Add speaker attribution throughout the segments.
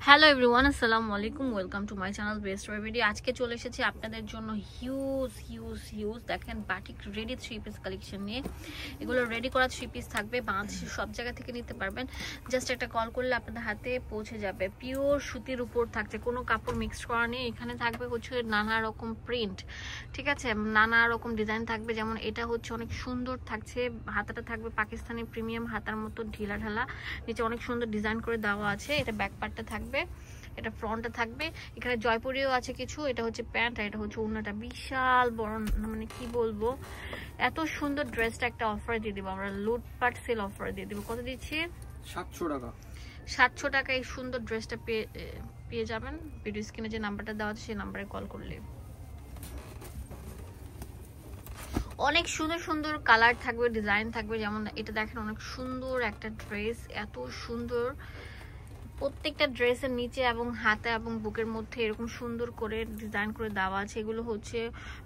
Speaker 1: Hello everyone, আসসালামু আলাইকুম। Welcome to my channel best video. আজকে চলে এসেছি আপনাদের জন্য হিউজ দেখেন বাটিক রেডি 3 পিস কালেকশন নিয়ে। এগুলো রেডি করা 3 পিস থাকবে, বাংলাদেশের সব জায়গা থেকে নিতে পারবেন। জাস্ট একটা কল করলে আপনাদের হাতে পৌঁছে যাবে। পিওর সুতির উপর থাকছে, কোনো কাপড় মিক্স করা নেই। এখানে থাকবে হচ্ছে নানা রকম প্রিন্ট, ঠিক আছে, নানা রকম ডিজাইন থাকবে। যেমন এটা হচ্ছে অনেক সুন্দর থাকছে, হাতাটা থাকবে পাকিস্তানি প্রিমিয়াম হাতার মতো ঢিলা ঢালা, নিচে অনেক সুন্দর ডিজাইন করে দেওয়া আছে। এটা ব্যাক পার্টটা থাকবে, এটা ফ্রন্টটা থাকবে, এখানে জয়পুরিও আছে কিছু। এটা হচ্ছে প্যান্ট আর এটা হচ্ছে ওড়নাটা। বিশাল বড়, মানে কি বলবো, এত সুন্দর ড্রেসটা একটা অফার দিয়ে দিব আমরা, লুটপাট সেল অফার দিয়ে দিব। কত দিচ্ছি? 700 টাকা। 700 টাকা এই সুন্দর ড্রেসটা পেয়ে যাবেন। ভিডিও স্ক্রিনে যে নাম্বারটা দেওয়া আছে সেই নাম্বারে কল করলে। অনেক সুন্দর সুন্দর কালার থাকবে, ডিজাইন থাকবে। যেমন এটা দেখেন, অনেক সুন্দর একটা ড্রেস, এত সুন্দর। প্রত্যেকটা ড্রেসের নিচে এবং হাতে এবং বুকের মধ্যে এরকম সুন্দর করে ডিজাইন করে দেওয়া আছে। এগুলো হচ্ছে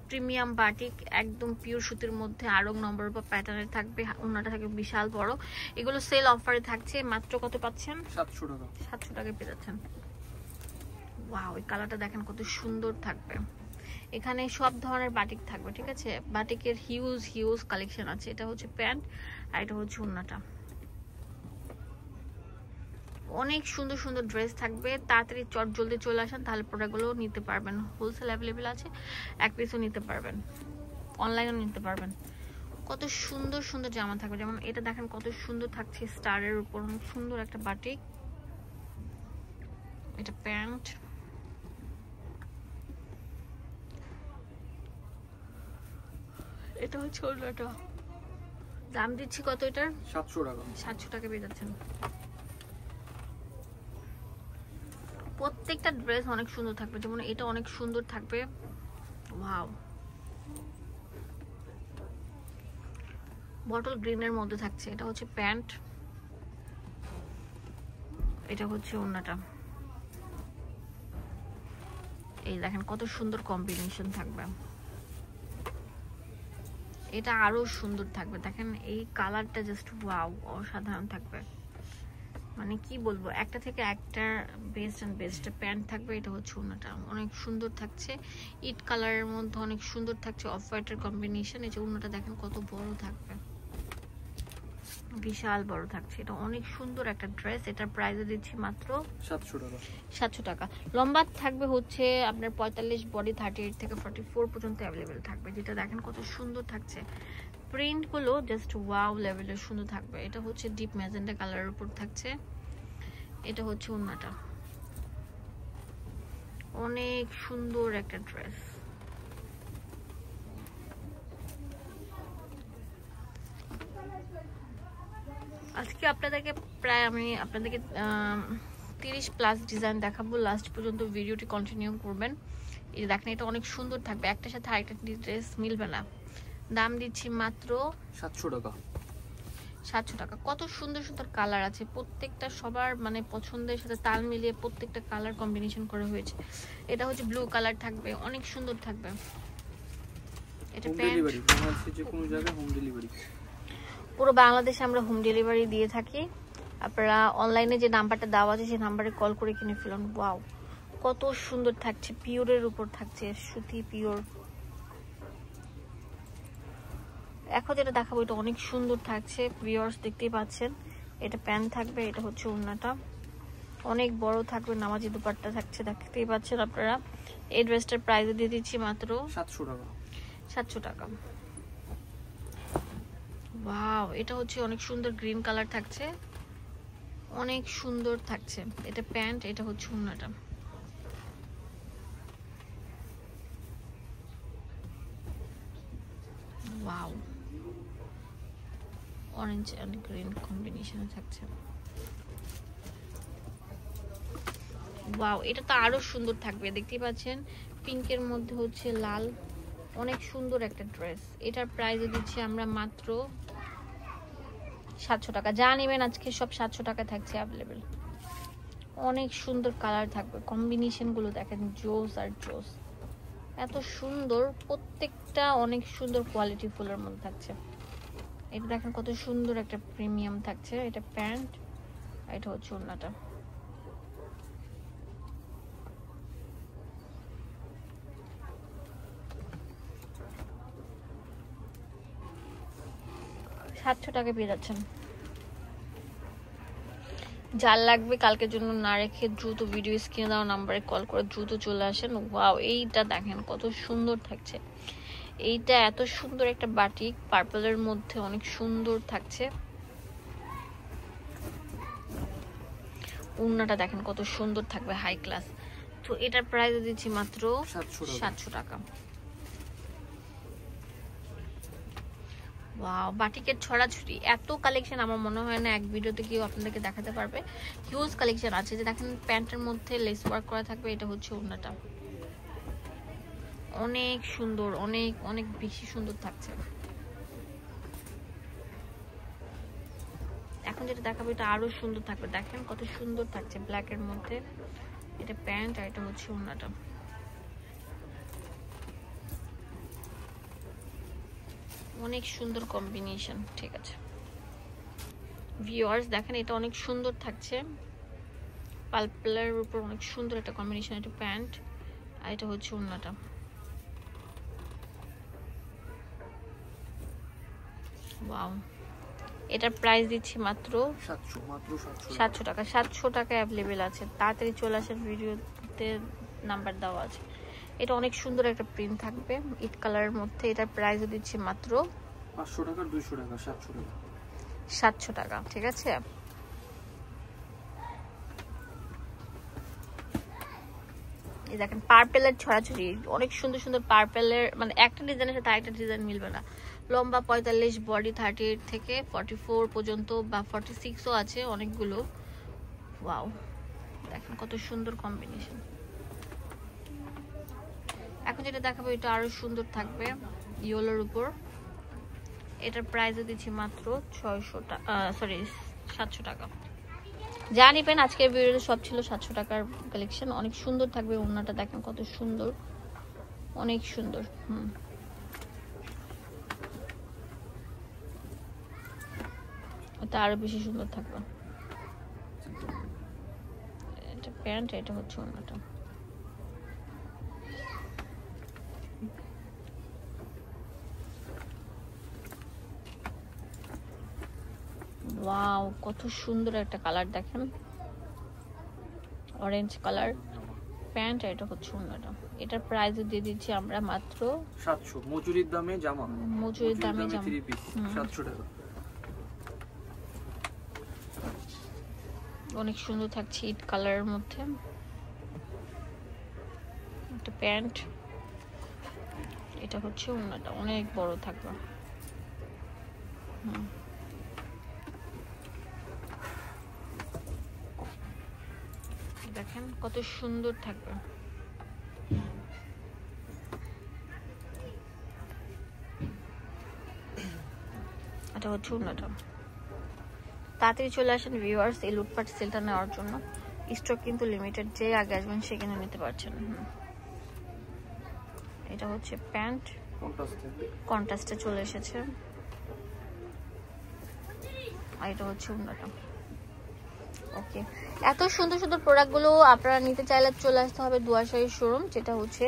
Speaker 1: প্রিমিয়াম বাটিক, একদম পিওর সুতির মধ্যে আরং নম্বর বা প্যাটার্নের থাকবে। ওনাটা থাকবে বিশাল বড়। এগুলো সেল অফারে থাকছে। মাত্র কত পাচ্ছেন? 700 টাকা। 700 টাকায় পেয়ে যাচ্ছেন। ওয়াও, এই কালারটা দেখেন কত সুন্দর থাকবে। এখানে সব ধরনের বাটিক থাকবে, ঠিক আছে। বাটিকের হিউজ কালেকশন আছে। এটা হচ্ছে প্যান্ট আর এটা হচ্ছে ওড়নাটা। অনেক সুন্দর সুন্দর ড্রেস থাকবে। তাড়াতাড়ি চট জলদি চলে আসেন, তাহলে প্রোডাক্টগুলো নিতে পারবেন। হোলসেল অ্যাভেলেবেল আছে, এক পিসও নিতে পারবেন, অনলাইনেও নিতে পারবেন। কত সুন্দর সুন্দর জামা থাকবে। যেমন এটা দেখেন কত সুন্দর থাকছে, স্টারের উপর অনেক সুন্দর একটা বাটিক। এটা প্যান্ট, এটা হচ্ছে ওড়নাটা। দাম দিচ্ছি কত এটার? 700 টাকা। 700 টাকা পেয়ে যাচ্ছেন। প্রত্যেকটা ড্রেস অনেক সুন্দর থাকবে। যেমন এটা অনেক সুন্দর থাকবে, ওয়াও, বটল গ্রিনের মধ্যে থাকছে। এটা হচ্ছে প্যান্ট, এটা হচ্ছে ওড়নাটা। এই দেখেন কত সুন্দর কম্বিনেশন থাকবে। এটা আরো সুন্দর থাকবে, দেখেন এই কালারটা জাস্ট ওয়াও, অসাধারণ থাকবে। মানে কি বলবো, একটা থেকে একটা বেস্ট প্যান্ট থাকবে। এটা হচ্ছে ওড়নাটা, অনেক সুন্দর থাকছে। ইট কালারের মধ্যে অনেক সুন্দর থাকছে, অফ হোয়াইটের কম্বিনেশন। এই যে ওড়নাটা দেখেন কত বড় থাকবে, বিশাল বড় থাকছে। এটা অনেক সুন্দর একটা ড্রেস। এটার প্রাইসে দিচ্ছি মাত্র 700 টাকা। 700 টাকা। লম্বা থাকবে হচ্ছে আপনার 45, বডি 38 থেকে 44 পর্যন্ত অ্যাভেলেবেল থাকবে। যেটা দেখেন কত সুন্দর থাকছে। প্রিন্ট গুলো জাস্ট ওয়াও লেভেলের সুন্দর থাকবে। এটা হচ্ছে ডিপ ম্যাজেন্টা কালারের উপর থাকছে। এটা হচ্ছে ওড়নাটা, অনেক সুন্দর একটা ড্রেস। আজকে আপনাদেরকে প্রায় আমি আপনাদেরকে 30+ ডিজাইন দেখাবো। লাস্ট পর্যন্ত ভিডিওটি কন্টিনিউ করবেন। এই দেখেন এটা অনেক সুন্দর থাকবে, একটার সাথে আরেকটা ড্রেস মিলবে না। দাম দিচ্ছি মাত্র 700 টাকা। 700 টাকা। কত সুন্দর সুন্দর কালার আছে, প্রত্যেকটা সবার মানে পছন্দের সাথে তাল মিলিয়ে প্রত্যেকটা কালার কম্বিনেশন করা হয়েছে। এটা হচ্ছে ব্লু কালার থাকবে, অনেক সুন্দর থাকবে। এটা প্যান্ট, যে কোনো জায়গায় হোম ডেলিভারি, পুরো বাংলাদেশে আমরা হোম ডেলিভারি দিয়ে থাকি। আপনারা অনলাইনে যে নাম্বারটা দেওয়া আছে সেই নাম্বারে কল করে কিনে ফেলুন। ওয়াও, কত সুন্দর থাকছে, পিওরের উপর থাকছে, সুতি পিওর। এখন যেটা দেখাবো এটা অনেক সুন্দর থাকছে, ভিউয়ার্স দেখতেই পাচ্ছেন। এটা প্যান্ট থাকবে, এটা হচ্ছে ওড়নাটা, অনেক বড় থাকবে, নামাজি দুপাট্টা থাকছে, দেখতেই পাচ্ছেন আপনারা। এই ড্রেসটার প্রাইস দিয়ে দিচ্ছি মাত্র 700 টাকা। 700 টাকা। ওয়াও, এটা হচ্ছে অনেক সুন্দর গ্রিন কালার থাকছে, অনেক সুন্দর থাকছে। এটা প্যান্ট, এটা হচ্ছে ওড়নাটা। ওয়াও, অরেঞ্জ এন্ড গ্রিন কম্বিনেশনে থাকছে। ওয়াও, এটা তো আরো সুন্দর থাকবে, দেখতেই পাচ্ছেন। পিঙ্কের মধ্যে হচ্ছে লাল, অনেক সুন্দর একটা ড্রেস। এটার প্রাইস দিচ্ছি আমরা মাত্র 700 টাকা। যা নেবেন আজকে সব 700 টাকা থাকছে অ্যাভেলেবেল। অনেক সুন্দর কালার থাকবে, কম্বিনেশন গুলো দেখেন, জোস আর জোস, এত সুন্দর। প্রত্যেকটা অনেক সুন্দর কোয়ালিটি ফুলের মধ্যে থাকছে। এটা দেখেন কত সুন্দর একটা প্রিমিয়াম থাকছে। এটা প্যান্ট, এটা হচ্ছে ওড়নাটা। 700 টাকা পেয়ে যাচ্ছেন। যার লাগবে কালকের জন্য না রেখে দ্রুত ভিডিও স্ক্রিনে দেওয়া নাম্বারে কল করে দ্রুত চলে আসেন। ওয়াও, এইটা দেখেন কত সুন্দর থাকছে। এইটা এত সুন্দর একটা বাটিক, পার্পলের মধ্যে অনেক সুন্দর থাকছে। ওড়নাটা দেখেন কত সুন্দর থাকবে, হাই ক্লাস। তো এটার প্রাইস দিচ্ছি মাত্র 700 টাকা। ওয়াও, বাটিকের ছড়াছড়ি এত কালেকশন আমার মনে হয় না এক ভিডিওতে কেউ আপনাদেরকে দেখাতে পারবে। হিউজ কালেকশন আছে। যে দেখেন প্যান্টের মধ্যে লেস ওয়ার্ক করা থাকবে, এটা হচ্ছে ওড়নাটা। অনেক সুন্দর, অনেক অনেক বেশি সুন্দর থাকছে। এখন যেটা দেখাবো এটা আরো সুন্দর থাকবে। দেখেন কত সুন্দর থাকছে ব্ল্যাক এর মধ্যে। এটা প্যান্ট আর এটা হচ্ছে ওড়নাটা। অনেক সুন্দর কম্বিনেশন। ঠিক আছে ভিউয়ার্স, দেখেন এটা অনেক সুন্দর থাকছে, পার্পলের উপর অনেক সুন্দর একটা কম্বিনেশন। এটা প্যান্ট আর এটা হচ্ছে ওড়নাটা। ওয়াও, এটার প্রাইস দিচ্ছি মাত্র 700 টাকা। 700 টাকা অ্যাভেলেবেল আছে। তাড়াতাড়ি চলে আসেন, ভিডিওতে নাম্বার দেওয়া আছে। এটা অনেক সুন্দর একটা প্রিন্ট থাকবে ইট কালারের মধ্যে। এটার প্রাইস দিচ্ছি মাত্র
Speaker 2: 500 টাকা, 200 টাকা, 700 টাকা।
Speaker 1: 700 টাকা। ঠিক আছে, এই দেখেন পার্পেলের ছড়াছড়ি, অনেক সুন্দর সুন্দর পার্পেলের, মানে একটা ডিজাইনের সাথে আরেকটা ডিজাইন মিলবে না। লম্বা 45, বডি 38 থেকে 44 পর্যন্ত বা 46ও আছে অনেকগুলো। ওয়াও, দেখেন কত সুন্দর কম্বিনেশন। এখন যেটা দেখাবো এটা আরো সুন্দর থাকবে ইয়েলোর উপর। এটার প্রাইস দিচ্ছি মাত্র 700 টাকা। যা নিবেন আজকের ভিডিওতে সব ছিল 700 টাকার কালেকশন। অনেক সুন্দর থাকবে। ওড়নাটা দেখেন কত সুন্দর, অনেক সুন্দর। এটা আরো বেশি সুন্দর থাকবে। এটা প্যান্ট, এটা হচ্ছে ওড়নাটা। ওয়াও, কত সুন্দর একটা কালার দেখেন, অরেঞ্জ কালার। প্যান্ট আর এটা হচ্ছে ওড়নাটা। এটার প্রাইস দিয়ে দিচ্ছি আমরা মাত্র
Speaker 2: 700। মজুরির দামে জামা,
Speaker 1: মজুরির দামে জামা
Speaker 2: 700 টাকা।
Speaker 1: অনেক সুন্দর থাকছে ইট কালারের মধ্যে। এটা প্যান্ট, এটা হচ্ছে ওড়নাটা, অনেক বড় থাকবে। দেখেন কত সুন্দর থাকবে। এটা হচ্ছে ওড়নাটা। তাড়াতাড়ি চলে আসেন ভিউয়ার্স এই লুটপাট সেলটা নেওয়ার জন্য। স্টক কিন্তু লিমিটেড, যে আগে আসবেন সে কিনে নিতে পারছেন। এটা হচ্ছে প্যান্ট, কন্ট্রাস্টে চলে এসেছে। আর এটা হচ্ছে ওড়নাটা। ওকে, এত সুন্দর সুন্দর প্রোডাক্টগুলো আপনারা নিতে চাইলে চলে আসতে হবে দুয়াশাহী শোরুম, যেটা হচ্ছে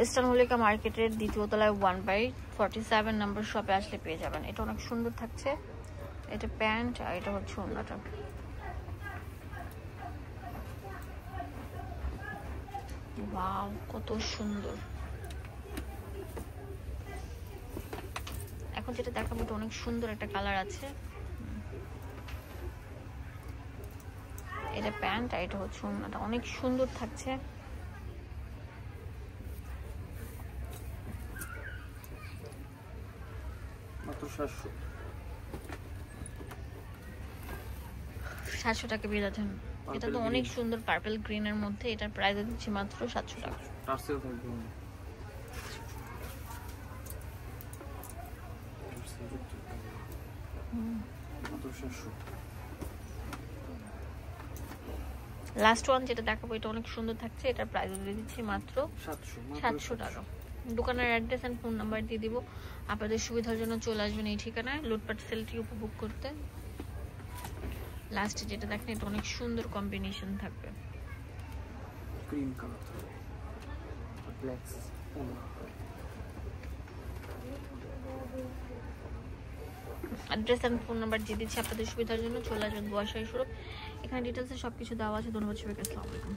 Speaker 1: ইস্টার্ন মল্লিকা মার্কেটের দ্বিতীয় তলায় 1/47 নম্বর শপে আসলে পেয়ে যাবেন। এটা অনেক সুন্দর থাকছে। এটা প্যান্ট আর এটা হচ্ছে ওড়নাটা। ওয়াও, কত সুন্দর। এখন যেটা দেখাবো এটা অনেক সুন্দর একটা কালার আছে। এটা প্যান্ট আর এটা হচ্ছে ওড়নাটা, অনেক সুন্দর থাকছে।
Speaker 2: মাত্র
Speaker 1: 700 টাকা পেয়ে যাচ্ছেন। এটা তো অনেক সুন্দর পার্পল গ্রিন এর মধ্যে। এটার প্রাইস দিচ্ছি মাত্র 700 টাকা।
Speaker 2: টার্সেল থাকবে মাত্র 700।
Speaker 1: লাস্ট ওয়ান যেটা দেখাবো এটা অনেক সুন্দর থাকছে। এটার প্রাইস দিয়ে দিচ্ছি মাত্র 700 টাকা। দোকানের অ্যাড্রেস এন্ড ফোন নাম্বার দিয়ে দিব। আপনাদের সুবিধার জন্য চলে আসবেন এই ঠিকানায় লুটপাট সেলটি উপভোগ করতে। লাস্টে যেটা দেখেন এটা অনেক সুন্দর কম্বিনেশন থাকবে।
Speaker 2: Cream colour, black,
Speaker 1: address and phone number দিয়ে দিচ্ছি আপনাদের সুবিধার জন্য। চলে আসবেন দুয়াশাহী স্বরূপ, এখানে ডিটেলসে সব কিছু দেওয়া আছে। ধন্যবাদ সবাইকে, আসসালামু আলাইকুম।